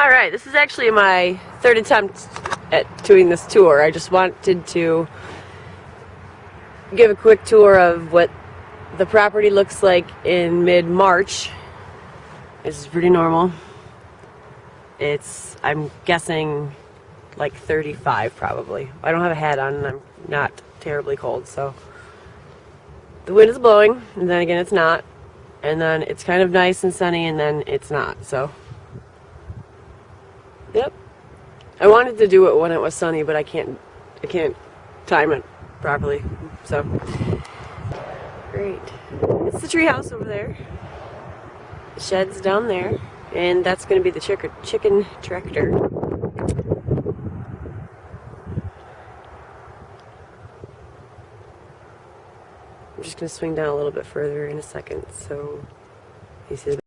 Alright, this is actually my third attempt at doing this tour. I just wanted to give a quick tour of what the property looks like in mid-March. This is pretty normal. It's, I'm guessing, like 35 probably. I don't have a hat on and I'm not terribly cold, so the wind is blowing, and then again it's not, and then it's kind of nice and sunny, and then it's not, so yep. I wanted to do it when it was sunny, but I can't time it properly, so great. It's the tree house over there. The shed's down there, and that's going to be the chicken tractor. I'm just going to swing down a little bit further in a second, so you see the